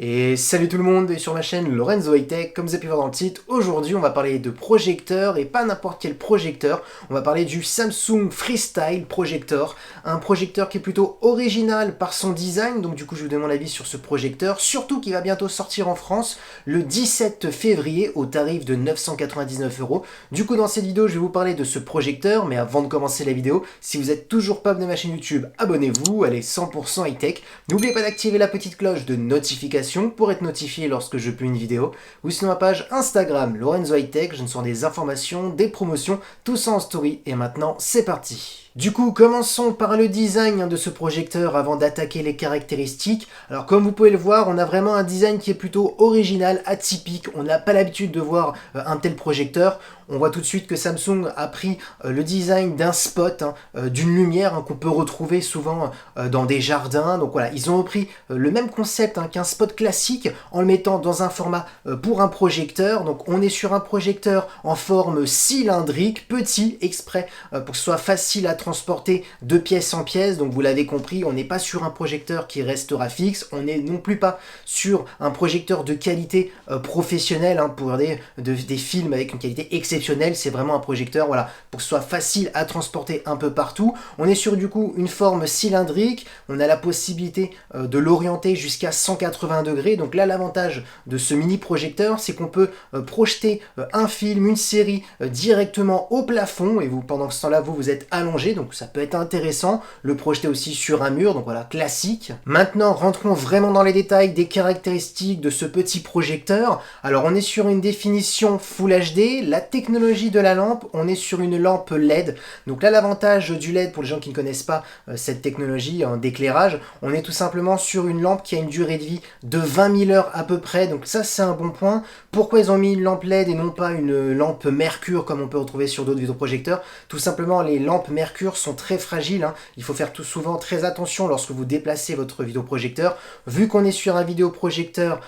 Et salut tout le monde, et sur ma chaîne Lorenzo High Tech, comme vous avez pu voir dans le titre, aujourd'hui on va parler de projecteur, et pas n'importe quel projecteur, on va parler du Samsung Freestyle Projector, un projecteur qui est plutôt original par son design, donc du coup je vous donne mon avis sur ce projecteur, surtout qu'il va bientôt sortir en France le 17 février au tarif de 999 €. Du coup dans cette vidéo je vais vous parler de ce projecteur, mais avant de commencer la vidéo, si vous n'êtes toujours pas abonné à ma chaîne YouTube, abonnez-vous, elle est 100% high tech, n'oubliez pas d'activer la petite cloche de notification pour être notifié lorsque je publie une vidéo, ou sinon ma page Instagram Lorenzo High Tech, je ne sors des informations, des promotions, tout ça en story, et maintenant c'est parti. Du coup, commençons par le design de ce projecteur avant d'attaquer les caractéristiques. Alors comme vous pouvez le voir, on a vraiment un design qui est plutôt original, atypique, on n'a pas l'habitude de voir un tel projecteur. On voit tout de suite que Samsung a pris le design d'un spot, d'une lumière qu'on peut retrouver souvent dans des jardins. Donc voilà, ils ont repris le même concept qu'un spot classique en le mettant dans un format pour un projecteur. Donc on est sur un projecteur en forme cylindrique, petit, exprès pour que ce soit facile à transporter de pièce en pièce. Donc vous l'avez compris, on n'est pas sur un projecteur qui restera fixe, on n'est non plus pas sur un projecteur de qualité professionnelle pour des films avec une qualité exceptionnelle. C'est vraiment un projecteur voilà, pour que ce soit facile à transporter un peu partout. On est sur du coup une forme cylindrique, on a la possibilité de l'orienter jusqu'à 180 degrés. Donc là l'avantage de ce mini projecteur c'est qu'on peut projeter un film, une série directement au plafond, et vous pendant ce temps-là vous êtes allongé, donc ça peut être intéressant. Le projeter aussi sur un mur, donc voilà, classique. Maintenant rentrons vraiment dans les détails des caractéristiques de ce petit projecteur. Alors on est sur une définition Full HD, la technologie de la lampe, on est sur une lampe LED. Donc là l'avantage du LED pour les gens qui ne connaissent pas cette technologie d'éclairage, on est tout simplement sur une lampe qui a une durée de vie de 20 000 heures à peu près, donc ça c'est un bon point. Pourquoi ils ont mis une lampe LED et non pas une lampe mercure comme on peut retrouver sur d'autres vidéoprojecteurs? Tout simplement les lampes mercure sont très fragiles, il faut faire tout souvent très attention lorsque vous déplacez votre vidéoprojecteur. Vu qu'on est sur un vidéoprojecteur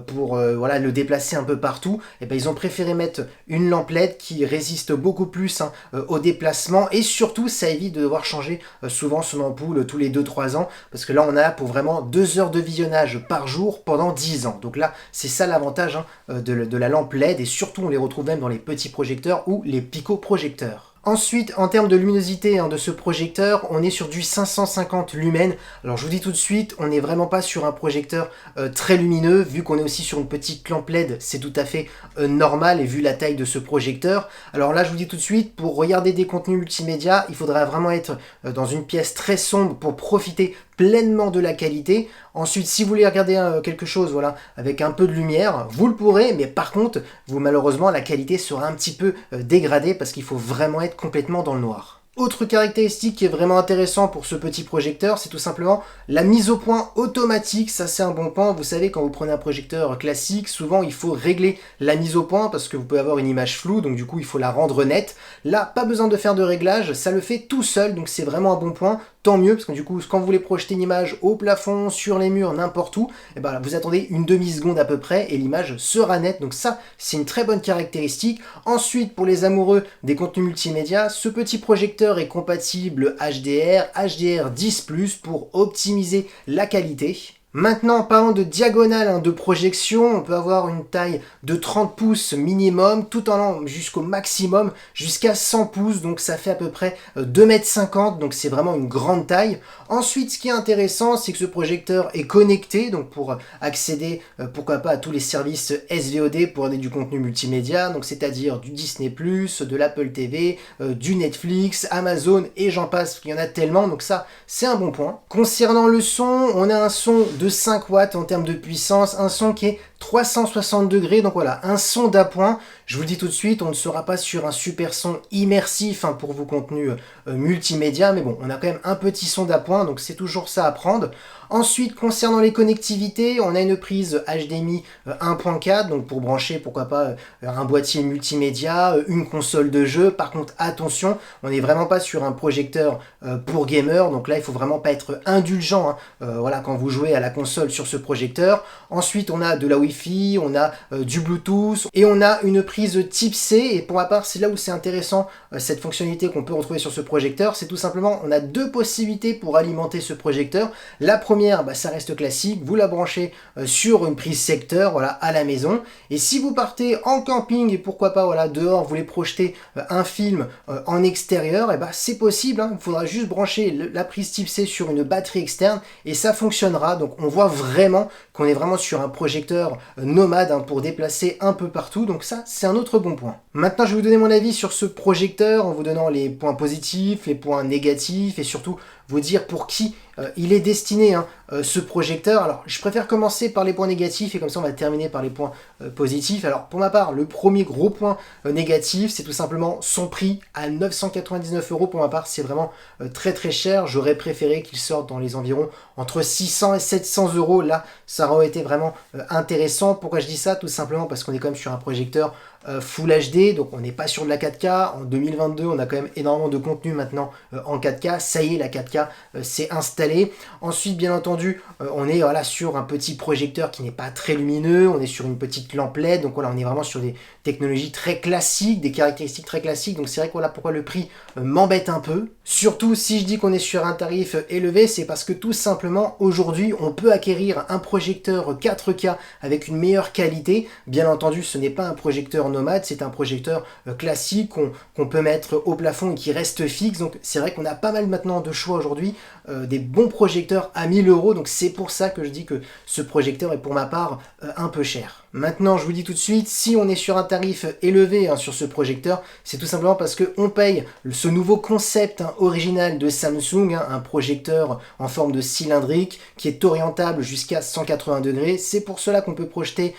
pour voilà, le déplacer un peu partout, et ben, ils ont préféré mettre une lampe LED qui résiste beaucoup plus au déplacement, et surtout ça évite de devoir changer souvent son ampoule tous les 2-3 ans, parce que là on a pour vraiment 2 heures de visionnage par jour pendant 10 ans. Donc là c'est ça l'avantage de la lampe LED, et surtout on les retrouve même dans les petits projecteurs ou les picoprojecteurs. Ensuite, en termes de luminosité de ce projecteur, on est sur du 550 lumens. Alors je vous dis tout de suite, on n'est vraiment pas sur un projecteur très lumineux, vu qu'on est aussi sur une petite lampe LED, c'est tout à fait normal, et vu la taille de ce projecteur. Alors là, je vous dis tout de suite, pour regarder des contenus multimédia, il faudra vraiment être dans une pièce très sombre pour profiter pleinement de la qualité. Ensuite, si vous voulez regarder quelque chose voilà, avec un peu de lumière, vous le pourrez, mais par contre, malheureusement, la qualité sera un petit peu dégradée parce qu'il faut vraiment être complètement dans le noir. Autre caractéristique qui est vraiment intéressant pour ce petit projecteur, c'est tout simplement la mise au point automatique. Ça c'est un bon point. Vous savez, quand vous prenez un projecteur classique, souvent il faut régler la mise au point parce que vous pouvez avoir une image floue, donc du coup il faut la rendre nette. Là, pas besoin de faire de réglage, ça le fait tout seul, donc c'est vraiment un bon point. Tant mieux, parce que du coup, quand vous voulez projeter une image au plafond, sur les murs, n'importe où, et ben, vous attendez une demi-seconde à peu près et l'image sera nette. Donc ça, c'est une très bonne caractéristique. Ensuite, pour les amoureux des contenus multimédia, ce petit projecteur est compatible HDR, HDR10+, pour optimiser la qualité. Maintenant, parlons de diagonale de projection, on peut avoir une taille de 30 pouces minimum, tout en allant jusqu'au maximum, jusqu'à 100 pouces, donc ça fait à peu près 2,50 m, donc c'est vraiment une grande taille. Ensuite, ce qui est intéressant, c'est que ce projecteur est connecté, donc pour accéder, pourquoi pas, à tous les services SVOD pour regarder du contenu multimédia, donc c'est-à-dire du Disney+, de l'Apple TV, du Netflix, Amazon, et j'en passe, parce qu'il y en a tellement, donc ça, c'est un bon point. Concernant le son, on a un son de 5 watts en termes de puissance, un son qui est 360 degrés, donc voilà, un son d'appoint. Je vous le dis tout de suite, on ne sera pas sur un super son immersif pour vos contenus multimédia, mais bon, on a quand même un petit son d'appoint, donc c'est toujours ça à prendre. Ensuite, concernant les connectivités, on a une prise HDMI 1.4, donc pour brancher, pourquoi pas, un boîtier multimédia, une console de jeu. Par contre, attention, on n'est vraiment pas sur un projecteur pour gamer, donc là, il faut vraiment pas être indulgent voilà, quand vous jouez à la console sur ce projecteur. Ensuite, on a de la Wi-Fi, on a du Bluetooth et on a une prise type C. Et pour ma part, c'est là où c'est intéressant, cette fonctionnalité qu'on peut retrouver sur ce projecteur, c'est tout simplement, on a deux possibilités pour alimenter ce projecteur. La première, ça reste classique, vous la branchez sur une prise secteur, voilà, à la maison. Et si vous partez en camping et pourquoi pas, voilà, dehors, vous voulez projeter un film en extérieur, et c'est possible, hein. Il faudra juste brancher la prise type C sur une batterie externe et ça fonctionnera. Donc on voit vraiment qu'on est vraiment sur un projecteur nomade, hein, pour déplacer un peu partout. Donc ça, c'est un autre bon point. Maintenant, je vais vous donner mon avis sur ce projecteur en vous donnant les points positifs, les points négatifs et surtout vous dire pour qui il est destiné, hein, ce projecteur. Alors, je préfère commencer par les points négatifs et comme ça on va terminer par les points positifs. Alors, pour ma part, le premier gros point négatif, c'est tout simplement son prix à 999 €. Pour ma part, c'est vraiment très très cher. J'aurais préféré qu'il sorte dans les environs entre 600 et 700 €. Là, ça aurait été vraiment intéressant. Pourquoi je dis ça? Tout simplement parce qu'on est quand même sur un projecteur Full HD, donc on n'est pas sur de la 4K. En 2022, on a quand même énormément de contenu maintenant en 4K. Ça y est, la 4K s'est installée. Ensuite, bien entendu, on est voilà, sur un petit projecteur qui n'est pas très lumineux. On est sur une petite lampe LED. Donc voilà, on est vraiment sur des technologies très classiques, des caractéristiques très classiques. Donc c'est vrai que voilà pourquoi le prix m'embête un peu. Surtout si je dis qu'on est sur un tarif élevé, c'est parce que tout simplement, aujourd'hui, on peut acquérir un projecteur 4K avec une meilleure qualité. Bien entendu, ce n'est pas un projecteur nomade, c'est un projecteur classique qu'on peut mettre au plafond et qui reste fixe. Donc c'est vrai qu'on a pas mal maintenant de choix aujourd'hui, des bons projecteurs à 1000 €. Donc c'est pour ça que je dis que ce projecteur est pour ma part un peu cher. Maintenant, je vous dis tout de suite, si on est sur un tarif élevé, hein, sur ce projecteur, c'est tout simplement parce qu'on paye ce nouveau concept, hein, original de Samsung, hein, un projecteur en forme de cylindrique qui est orientable jusqu'à 180 degrés. C'est pour cela qu'on peut projeter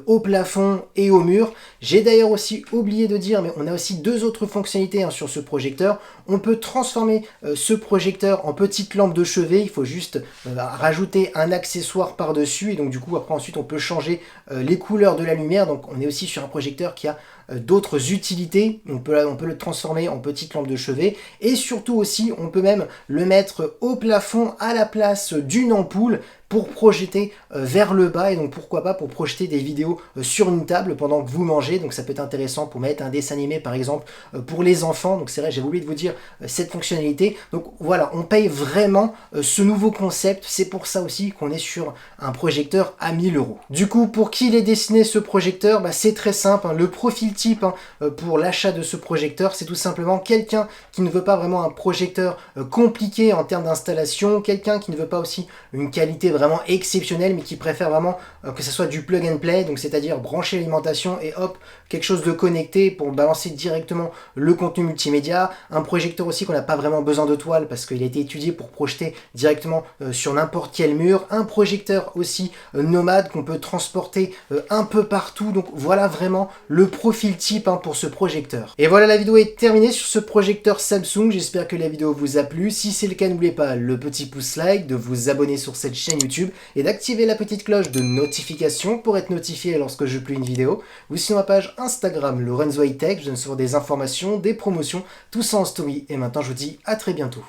au plafond et au mur. J'ai d'ailleurs aussi oublié de dire, mais on a aussi deux autres fonctionnalités, hein, sur ce projecteur. On peut transformer ce projecteur en petite lampe de chevet. Il faut juste rajouter un accessoire par-dessus et donc du coup après ensuite on peut changer les couleurs de la lumière. Donc on est aussi sur un projecteur qui a d'autres utilités. On peut le transformer en petite lampe de chevet et surtout aussi on peut même le mettre au plafond à la place d'une ampoule pour projeter vers le bas et donc pourquoi pas pour projeter des vidéos sur une table pendant que vous mangez. Donc ça peut être intéressant pour mettre un dessin animé par exemple pour les enfants. Donc c'est vrai, j'ai oublié de vous dire cette fonctionnalité. Donc voilà, on paye vraiment ce nouveau concept. C'est pour ça aussi qu'on est sur un projecteur à 1000 €. Du coup, pour qui il est destiné ce projecteur? C'est très simple, hein. Le profil type, hein, pour l'achat de ce projecteur, c'est tout simplement quelqu'un qui ne veut pas vraiment un projecteur compliqué en termes d'installation, quelqu'un qui ne veut pas aussi une qualité vraiment exceptionnelle, mais qui préfère vraiment que ce soit du plug and play, donc c'est-à-dire brancher l'alimentation et hop, quelque chose de connecté pour balancer directement le contenu multimédia. Un projecteur aussi qu'on n'a pas vraiment besoin de toile parce qu'il a été étudié pour projeter directement sur n'importe quel mur. Un projecteur aussi nomade qu'on peut transporter un peu partout. Donc voilà vraiment le profil type, hein, pour ce projecteur. Et voilà, la vidéo est terminée sur ce projecteur Samsung. J'espère que la vidéo vous a plu. Si c'est le cas, n'oubliez pas le petit pouce like, de vous abonner sur cette chaîne YouTube et d'activer la petite cloche de notification pour être notifié lorsque je publie une vidéo. Ou sinon ma page Instagram Lorenzo High Tech, je donne souvent des informations, des promotions, tout ça en story. Et maintenant je vous dis à très bientôt.